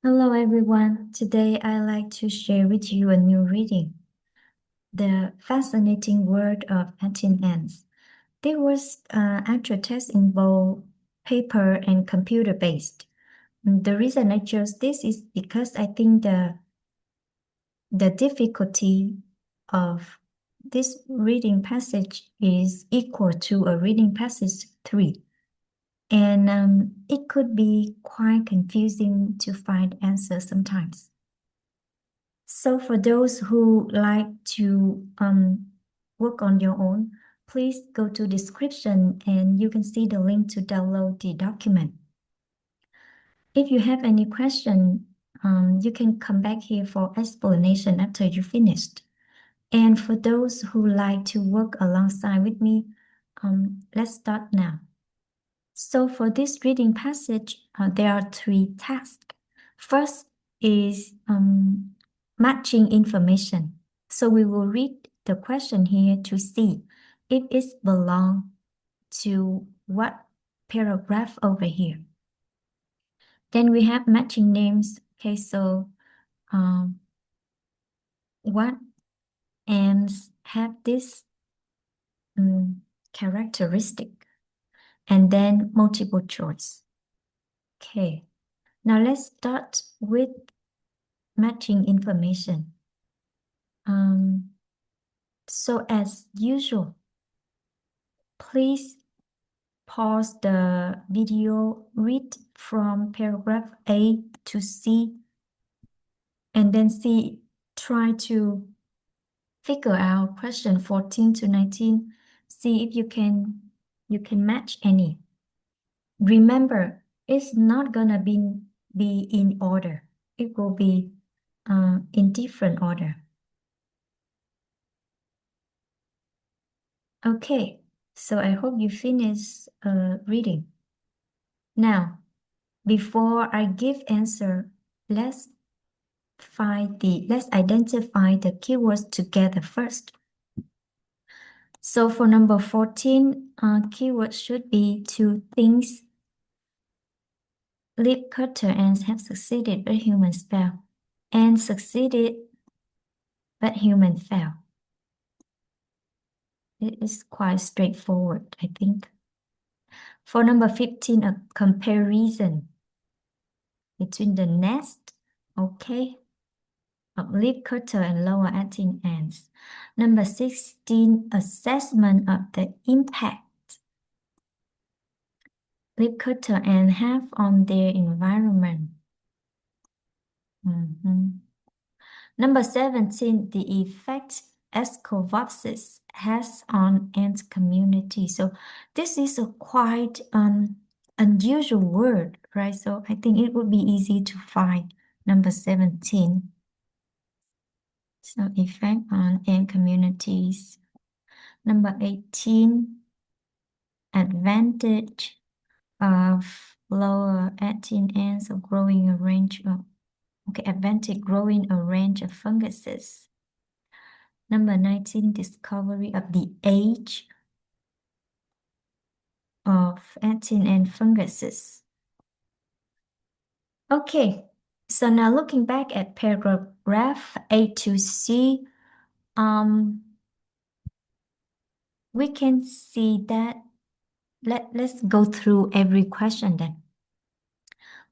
Hello everyone. Today I'd like to share with you a new reading, The Fascinating World of Attine. There was actual text in both paper and computer based. The reason I chose this is because I think the difficulty of this reading passage is equal to a reading passage 3. And it could be quite confusing to find answers sometimes. So for those who like to work on your own, please go to description and you can see the link to download the document. If you have any question, you can come back here for explanation after you finished. And for those who like to work alongside with me, let's start now. So for this reading passage, there are 3 tasks. First is matching information. So we will read the question here to see if it belongs to what paragraph over here. Then we have matching names. Okay, so what ends have this characteristic, and then multiple choice. Okay, now let's start with matching information. So as usual, please pause the video, read from paragraph A to C, and then try to figure out question 14 to 19, see if you can match any. Remember, it's not gonna be in order. It will be in different order. Okay, so I hope you finish reading. Now, before I give answer, let's identify the keywords together first. So for number 14, keyword should be 2 things leaf cutter ants have succeeded but humans fail. And succeeded but human fail. It is quite straightforward, I think. For number 15, a comparison between the nest, okay, of leaf cutter and lower Attine ants. Number 16, assessment of the impact leaf cutter ants have on their environment. Number 17, the effect escovopsis has on ant community. So this is a quite unusual word, right? So I think it would be easy to find number 17. So effect on ant communities. Number 18, advantage of lower Attine ants of growing a range of, advantage growing a range of funguses. Number 19, discovery of the age of Attine and funguses. Okay, so now looking back at paragraph A to C, we can see that, let's go through every question then.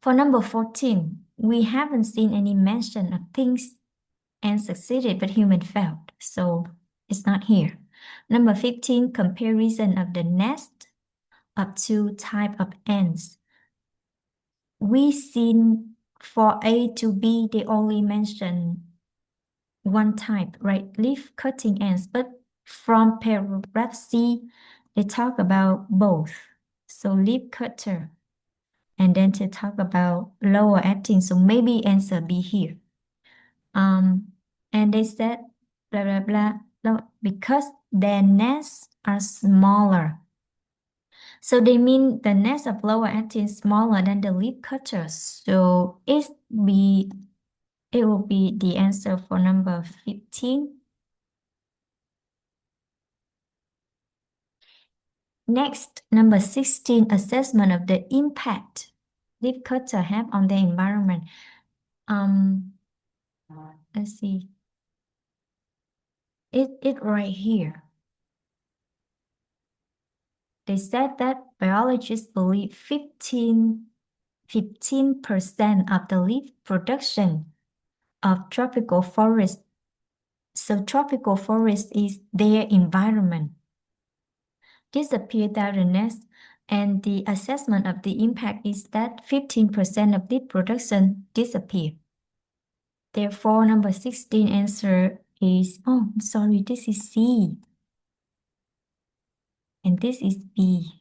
For number 14, we haven't seen any mention of things and succeeded but human failed, so it's not here. Number 15, comparison of the nest of 2 type of ants. We seen for A to B, they only mention 1 type, right? Leaf cutting ants, but from paragraph C, they talk about both. So leaf cutter, and then to talk about lower Attine, so maybe answer B here. And they said blah blah blah, no, because their nests are smaller. So they mean the nest of lower Attine is smaller than the leaf cutter. So it will be the answer for number 15. Next, number 16, assessment of the impact leaf cutter have on the environment. let's see. It right here. They said that biologists believe 15% of the leaf production of tropical forest. So tropical forest is their environment. Disappear without a nest, and the assessment of the impact is that 15% of leaf production disappear. Therefore, number 16 answer is, oh, sorry, this is C. And this is B.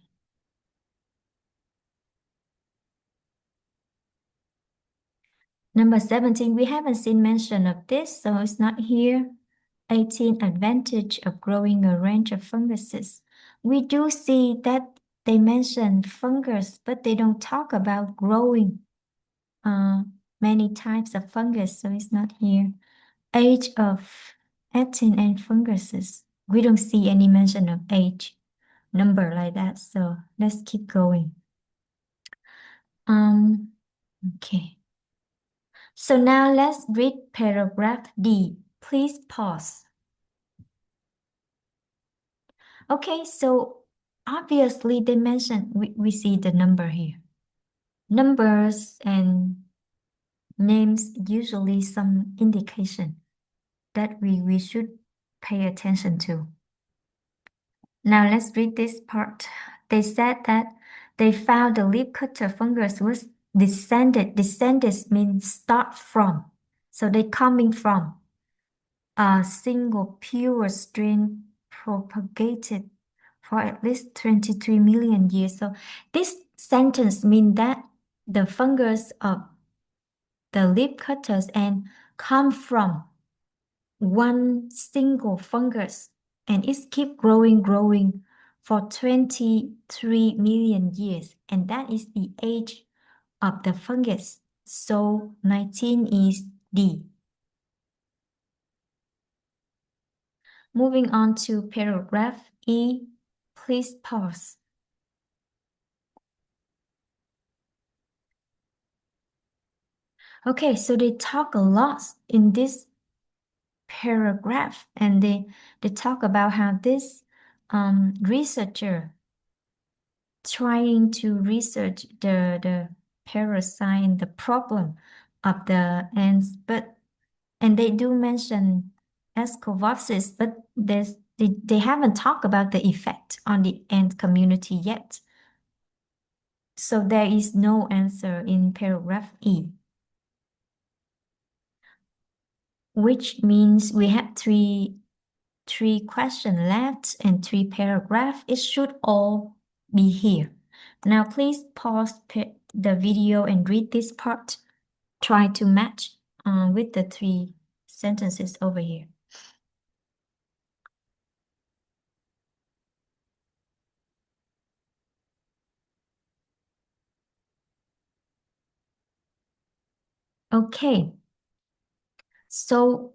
Number 17, we haven't seen mention of this, so it's not here. 18, advantage of growing a range of funguses. We do see that they mention fungus, but they don't talk about growing many types of fungus, so it's not here. Age of Attine and funguses. We don't see any mention of age number like that, so let's keep going. Okay. So now let's read paragraph D. Please pause. Okay, so obviously they mentioned, we see the number here. Numbers and names usually some indication that we should pay attention to. Now let's read this part. They said that they found the leafcutter fungus was descended. Descended means start from. So they coming from a single pure strain propagated for at least 23 million years. So this sentence means that the fungus of the leafcutters and come from one single fungus, and it keep growing for 23 million years, and that is the age of the fungus. So 19 is D. Moving on to paragraph E, please pause. Okay, so they talk a lot in this paragraph, and they talk about how this researcher trying to research the parasite and the problem of the ants, and they do mention Escovopsis, but they haven't talked about the effect on the ant community yet. So there is no answer in paragraph E, which means we have three questions left and 3 paragraphs. It should all be here. Now please pause the video and read this part. Try to match with the 3 sentences over here. Okay. So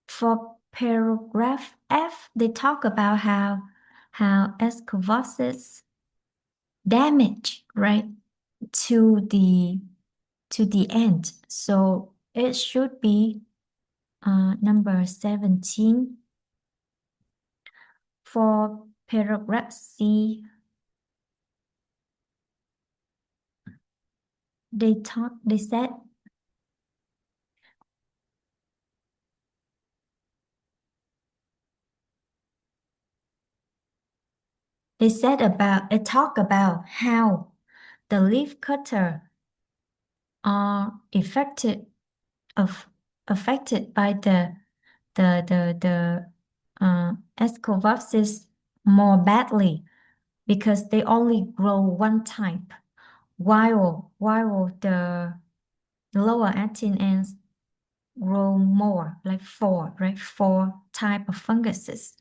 for paragraph F, they talk about how Escovopsis damage, right, to the end. So it should be number 17. For paragraph C, they said talk about how the leaf cutter are affected by the Escovopsis more badly because they only grow one type, while the lower Attine ants grow more, like 4, right? 4 type of funguses.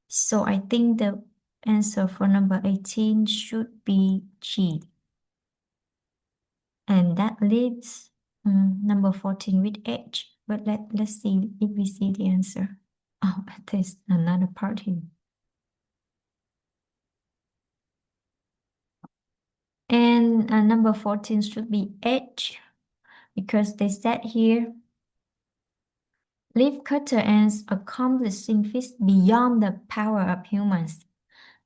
So I think the answer for number 18 should be G. And that leaves number 14 with H. But let's see if we see the answer. Oh, there's another part here. And number 14 should be H, because they said here, leafcutter ants accomplishing feats beyond the power of humans.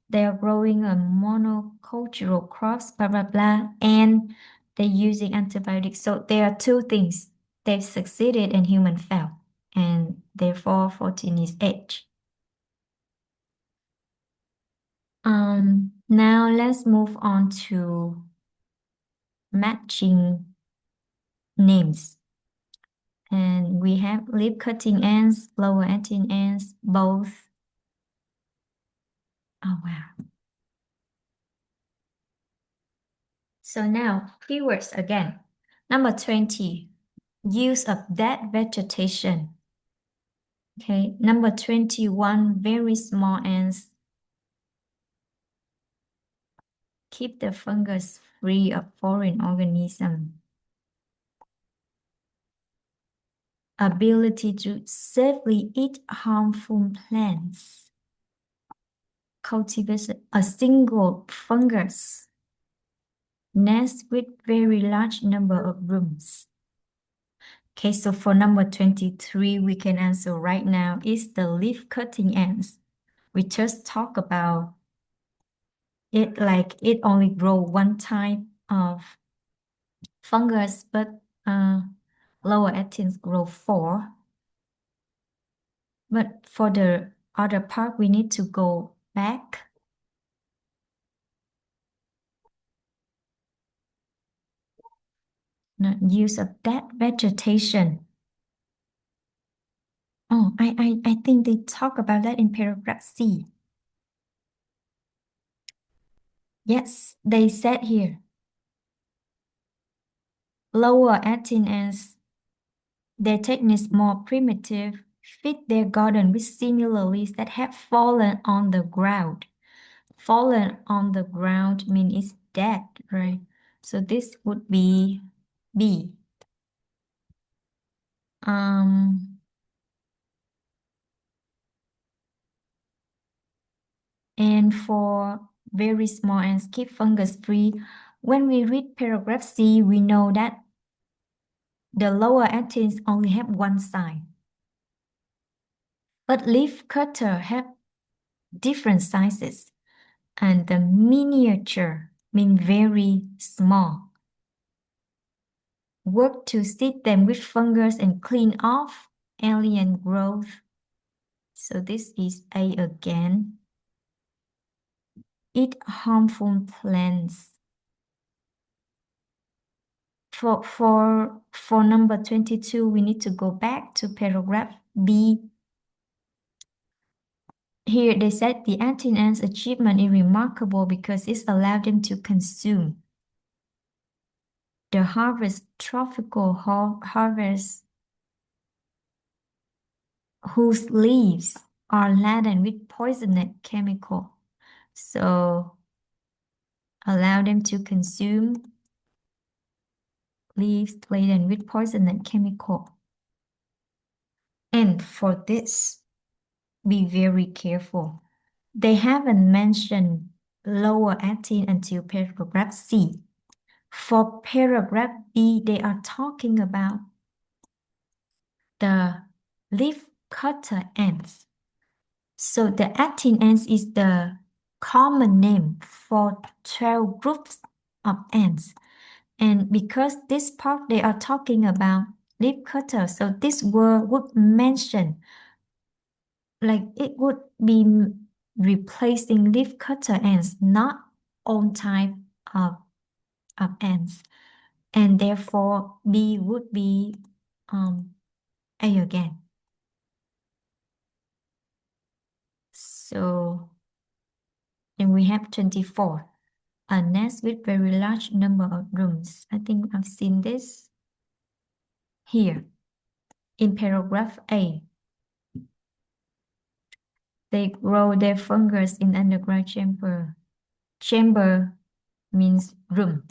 They are growing a monocultural crops, blah, blah, blah, and they're using antibiotics. So there are two things. They've succeeded and human failed. And therefore 14 is H. Now let's move on to matching names. And we have leaf cutting ants, lower Attine ants, both. Oh, wow. So now, keywords again. Number 20, use of dead vegetation. Okay, number 21, very small ants. Keep the fungus free of foreign organisms. Ability to safely eat harmful plants. Cultivate a single fungus. Nest with very large number of rooms. Okay, so for number 23, we can answer right now is the leaf cutting ants. We just talked about it like it only grow one type of fungus, but lower Attines grow 4. But for the other part, we need to go back. Use of that vegetation. Oh, I think they talk about that in paragraph C. Yes, they said here. Lower Attines, their technique is more primitive, fit their garden with similar leaves that have fallen on the ground. Fallen on the ground means it's dead, right? So this would be B. And for very small and keep fungus free, when we read paragraph C, we know that the lower Attines only have one sign. But leaf cutter have different sizes. And the miniature mean very small. Work to seed them with fungus and clean off alien growth. So this is A again. Eat harmful plants. For number 22, we need to go back to paragraph B. Here they said the Attine achievement is remarkable because it allowed them to consume the harvest, tropical harvest, whose leaves are laden with poisonous chemical. So allow them to consume leaves laden with poisonous chemical. And for this, be very careful. They haven't mentioned lower Attine until paragraph C. For paragraph B, they are talking about the leaf cutter ants. So the Attine ants is the common name for 12 groups of ants. And because this part they are talking about leaf cutter, so this word would mention, like it would be replacing leaf cutter ants, not all type of ants. And therefore B would be A again. So, and we have 24. A nest with very large number of rooms. I think I've seen this here in paragraph A. They grow their fungus in underground chamber. Chamber means room.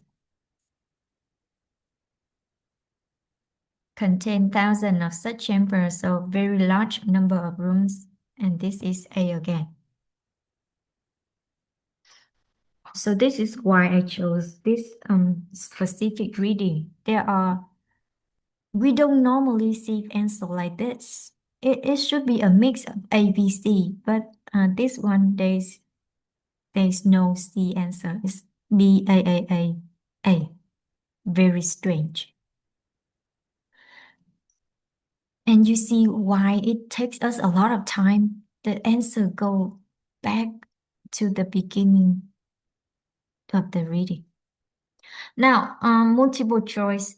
Contain thousands of such chambers, so very large number of rooms. And this is A again. So this is why I chose this specific reading. We don't normally see answer like this. It should be a mix of A, B, C, but this one there's no C answer. It's B, A. Very strange. And you see why it takes us a lot of time. The answer go back to the beginning of the reading. Now, multiple choice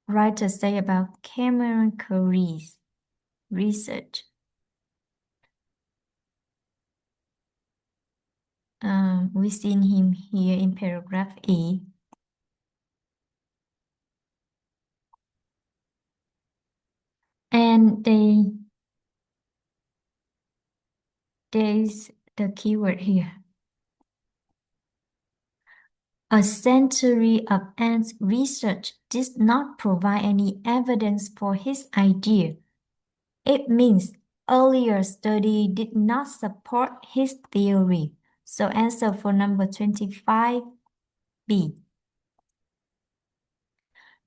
writers say about Cameron Curry's research. We've seen him here in paragraph E. And there's the keyword here. A century of ants research did not provide any evidence for his idea. It means earlier study did not support his theory. So answer for number 25B.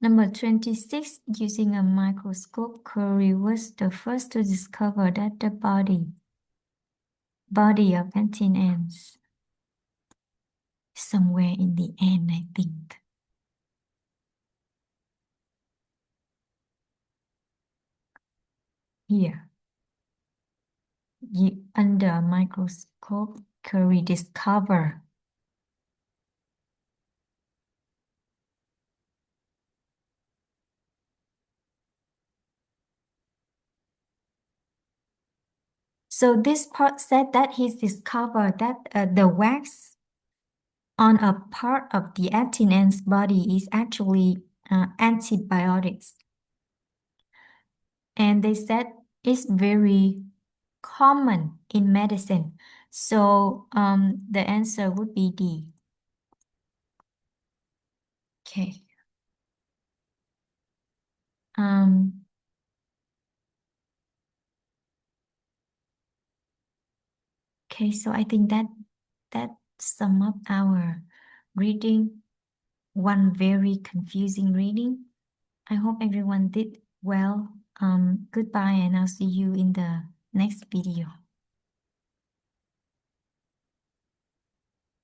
Number 26, using a microscope, Curry was the first to discover that the body of Attine ants, somewhere in the end, I think. Here, under a microscope, Curry discovered so this part said that he discovered that the wax on a part of the Attine ant's body is actually antibiotics. And they said it's very common in medicine. So the answer would be D. Okay. Okay, so I think that sum up our reading. One very confusing reading. I hope everyone did well. Goodbye, and I'll see you in the next video.